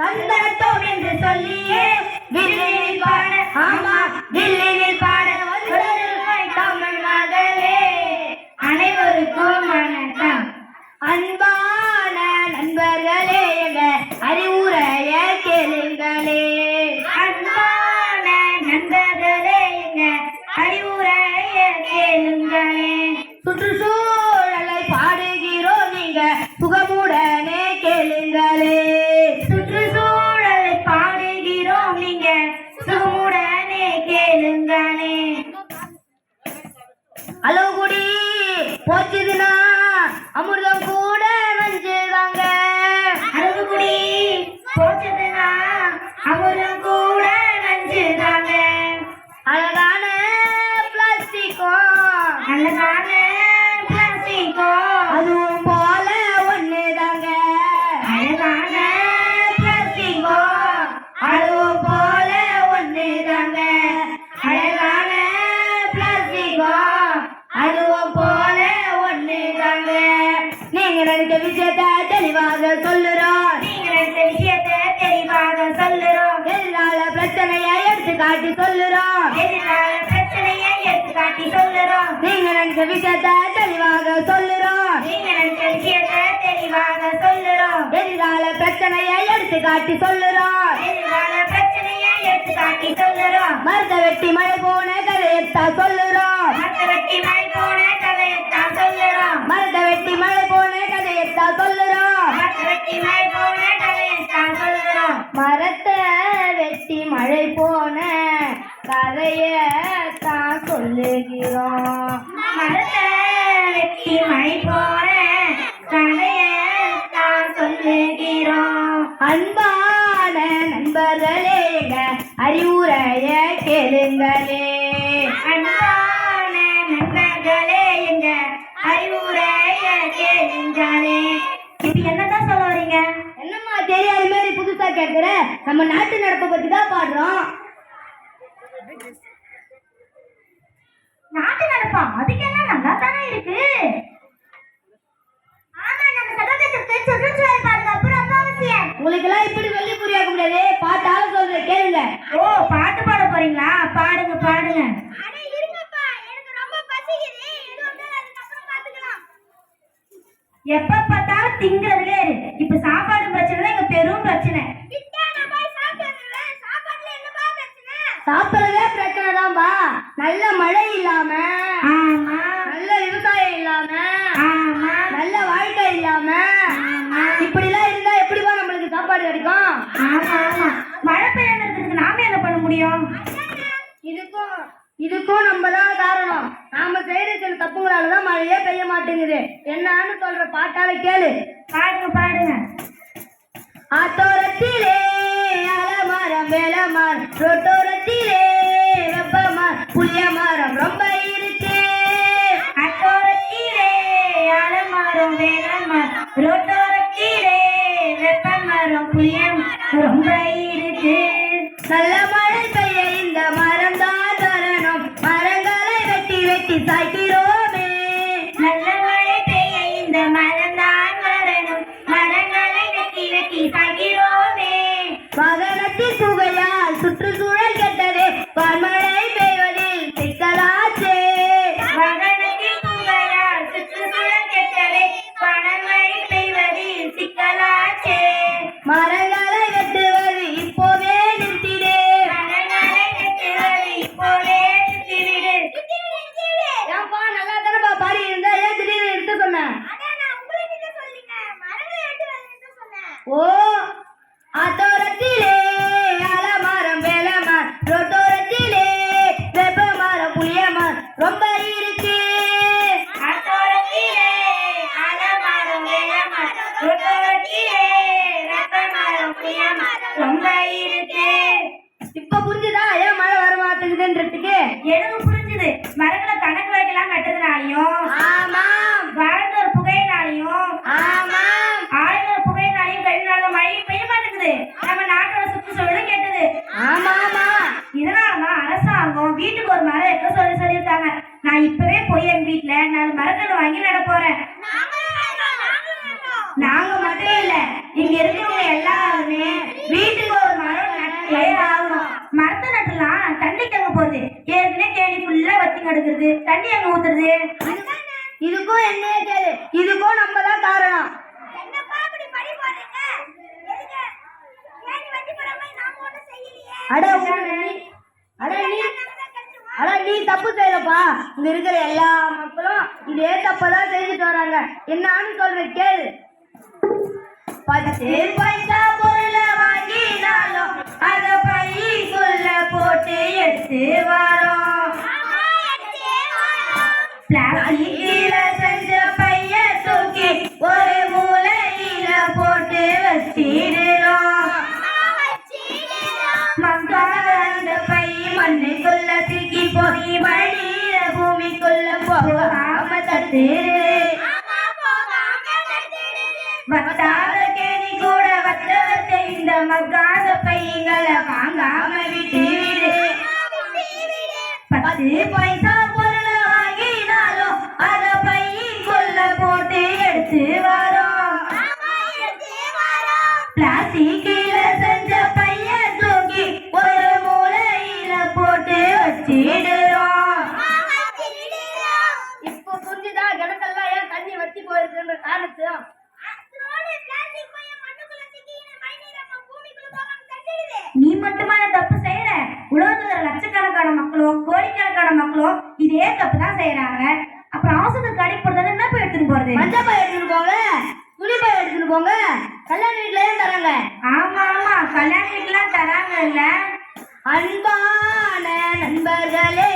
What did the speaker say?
தந்தனத்தோம் என்று சொல்லியே வில்லினில் பாட, ஆமா வில்லினில் பாட தமிழ் மகளே அனைவருக்கும் வணக்கம். அன்பான நண்பர்களே எங்க அறிவுரைய கேளுங்களே. அன்பான நண்பர்களே எங்க அறிவுரைய கேளுங்களே. சுற்றுச்சூழலை பாடுகிறோம் நீங்க சுகமுடனே கேளுங்களே. சுற்றுச்சூழலை பாடுகிறோம் நீங்க சுகமுடனே கேளுங்களே. அலோகுடி போச்சுதுன்னா அமிர்தம் கூட நஞ்சுதாங்க. அலோகுடி போச்சுதுன்னா அமிர்தம் கூட நஞ்சுதாங்க. அழகான பிளாஸ்டிக்கோ அழகான பிளாஸ்டிக்கோ அதுவும் போல ஒண்ணுதாங்க. அழகான பிளாஸ்டிக்கோ அதுவும் போல ஒண்ணுதாங்க. அழகான பிளாஸ்டிக்கோ அதுவும் போல ஒண்ணுதாங்க. நீங்க நினைச்ச விஷயத்த தெளிவாக சொல்லுறோம். நீங்க நினைச்ச விஷயத்த தெளிவாக சொல்லுறோம். எதிரால பிரச்சனையை எடுத்து காட்டி சொல்லுறோம். எதிரால பிரச்சனையை எடுத்து காட்டி சொல்லுறோம். நீங்க நினைச்ச விஷயத்த தெளிவாக சொல்லுறோம். நீங்க நினைச்ச விஷயத்த தெளிவாக சொல்லுறோம். எதிரால பிரச்சனையை எடுத்து காட்டி சொல்லுறோம். எதிரால பிரச்சனையை எடுத்து காட்டி சொல்லுறோம். மரத்தை வெட்டி மழை போன கதையத்தா சொல்லுறோம். மரத்தை வெட்டி மழை போன கதையத்தா சொல்லுறோம். மரத்தை வெட்டி மழை போன கதையத்தா சொல்லுறோம். மரத்தை வெட்டி மழை போன கதையத்தா சொல்லுறோம். மரத்தை வெட்டி மழை போன கதையத்தான் சொல்லுகிறோம். மரத்தை வெட்டி மழை போன கதையத்தான் சொல்லுகிறோம். அன்பான நண்பர்களே எங்க அறிவுரைய கேளுங்களே. அன்பான நண்பர்களே எங்க அறிவுரைய கேளுங்களே. இப்ப என்னதான் சொல்ல வரீங்க? என்னம்மா தெரியாத மாதிரி புதுசா கேட்கிற? நம்ம நாட்டு நடப்பை பத்தி தான் பாடுறோம். நாட்டு நடப்பா? அதுக்கு என்ன நல்லா தானே இருக்கு. ஆமா நம்ம சகோதரத்துக்கு சுற்றுச்சூழல் பாதுகாப்பு ரொம்ப அவசியம். உங்களுக்கு எல்லாம் இப்படி சொல்லி புரியாக்க முடியாது. பாட்டால சொல்ற கேளுங்க. ஓ பாட்டு பாட போறீங்களா? பாடுங்க பாடுங்க. அட இருங்கப்பா எனக்கு ரொம்ப பசிக்குது. இது வந்தால அதுக்கு அப்புறம் பாத்துக்கலாம். எப்ப பார்த்தாலும் திங்கிறதுலே இரு. இப்ப சாப்பாடு பிரச்சனை தான் எங்க பெரும் பிரச்சனை. சாப்பிடறதே பிரச்சனை தான்பா. நல்ல மழை இல்லாம, ஆமா நல்ல விவசாயம் இல்லாம, ஆமா நல்ல வாழ்க்கை இல்லாம, ஆமா இப்படி எல்லாம் இருந்தா எப்படிப்பா நம்மளுக்கு சாப்பாடு கிடைக்கும்? ஆமா ஆமா மழை பெய்யறதுக்கு நாம என்ன பண்ண முடியும்? இதுக்கும் நம்ம தான் காரணம். நாம செய்யற சில தப்புங்களாலதான் மழையே பெய்ய மாட்டேங்குது. என்னன்னு சொல்ற பாட்டால கேளு. பாடுங்க பாடுங்க. ஆத்தோரத்திலே அலமரம் வேலமரம் ரோட்டோரத்திலே வெப்பமரம் புளிய மரம் ரொம்ப இருக்கு. ஆத்தோரத்திலே அலமரம் வேலமரம் ரோட்டோரத்திலே வெப்பமரம் புளிய மரம் ரொம்ப இருக்கு. நல்ல மழை பெய்ய இந்த மரம் தான் வரணும். மரங்களை வெட்டி வெட்டி சாய்க்கிறோமே. நல்ல மழை பெய்ய இந்த மரம் தான் வரணும். மரங்களை வெட்டி வெட்டி சாய்க்கிறோமே. வாகனத்தின் புகையால் சுற்றுச்சூழல் கெட்டது. வான்மழை பெய்வதில் சிக்கலாச்சே. வாகனத்தின் புகையால் சுற்றுச்சூழல் கெட்டது. வான்மழை பெய்வதில் சிக்கலாச்சே. மரங்களை வெட்டுவது இப்போவே நிறுத்திடு. மரங்களை வெட்டுவது இப்போவே நிறுத்திவிடு. ஏன்பா நல்லா தானப்பா பாடி இருந்தா ஏன் திடீர்னு நிறுத்த சொன்ன? ஓ ஆத்தோரத்திலே அலமரம் வேலமரம் ரோட்டோரத்திலே வெப்பமரம் புளிய மரம் ரொம்ப இருக்கு. ஆத்தோரத்திலே அலமரம் வேலமரம் ரோட்டோரத்திலே வெப்பமரம் புளிய மரம் ரொம்ப இருக்கு. இப்ப புரிஞ்சுதா ஏன் மழை வர மாட்டேங்குதுன்றதுக்கு? எனக்கு புரிஞ்சுது. மரங்களை கணக்கு வைக்கலாம் வெட்டதுனாலையும், ஆமா வாழ்ந்த புகையினாலையும், ஆமா ஆளுநர் புகையினாலையும் கழினால மழை பெய்ய மாட்டேங்குது. நம்ம நாட்டோட சுற்றுச்சூழலும் கெட்டது. ஆமா ஆமா இதனாலதான் அரசாங்கம் வீட்டுக்கு ஒரு மரம் வைக்க சொல்லியிருக்காங்க. நான் இப்பவே போய் எங்க வீட்டுல 4 மரக்கன்று வாங்கி நட போறேன். நாங்க மட்டும் இல்ல, இங்க இருக்கிறவங்க எல்லாருமே தண்ணி எங்க ஊத்துறது? இதுக்கும் என்னையே கேளு, இதுக்கும் நம்ம தான் காரணம். அட நீ தப்பு செய்யலப்பா. இங்க இருக்கிற எல்லா மக்களும் இதே தப்பதான் செஞ்சுட்டு வராங்க. என்னான்னு சொல்றேன் கேளு. 10 பைசா பொருளை வாங்கினாலும் அத பைக்குள்ள போட்டு எடுத்து வரோம். பிளாஸ்டிக்ல செஞ்ச பைய தூக்கி ஒரு மூலையில போட்டு வச்சிடுறோம். மக்காத பை மண்ணுக்குள்ள தூக்கி போய் வழியில பூமிக்குள்ள போகாம தடுத்துரு. வத்தாத கேணி கூட வத்த வச்ச இந்த மக்காத பைகளை வாங்காம விட்டு விடு. 10 பைசா பொருளை வாங்கினாலும் அத பைக்குள்ள போட்டு எடுத்து வரோம். பிளாஸ்டிக்ல செஞ்ச பைய தூக்கி ஒரு மூலையில போட்டு வச்சிடுறோம். இப்போ புரிஞ்சுதா கிணத்தெல்லாம் ஏன் தண்ணி வத்தி போயிருக்குன்ற காரணத்தை? நீ மட்டுமா தப்பு செய்யற? உலகத்துல லட்சக்கணக்கான மக்களும் கோடிக்கணக்கான மக்களும் இதே தப்பு தான் செய்யறாங்க. அப்புறம் அவசரத்துக்கு அடிப்படுறது என்ன போய் எடுத்துட்டு போறது? மஞ்சள் பை எடுத்துட்டு போங்க, துணி பை எடுத்துட்டு போங்க. கல்யாண வீட்டுல ஏன் தராங்க? ஆமா கல்யாண வீட்டுல தராங்க இல்ல. அன்பான நண்பர்களே.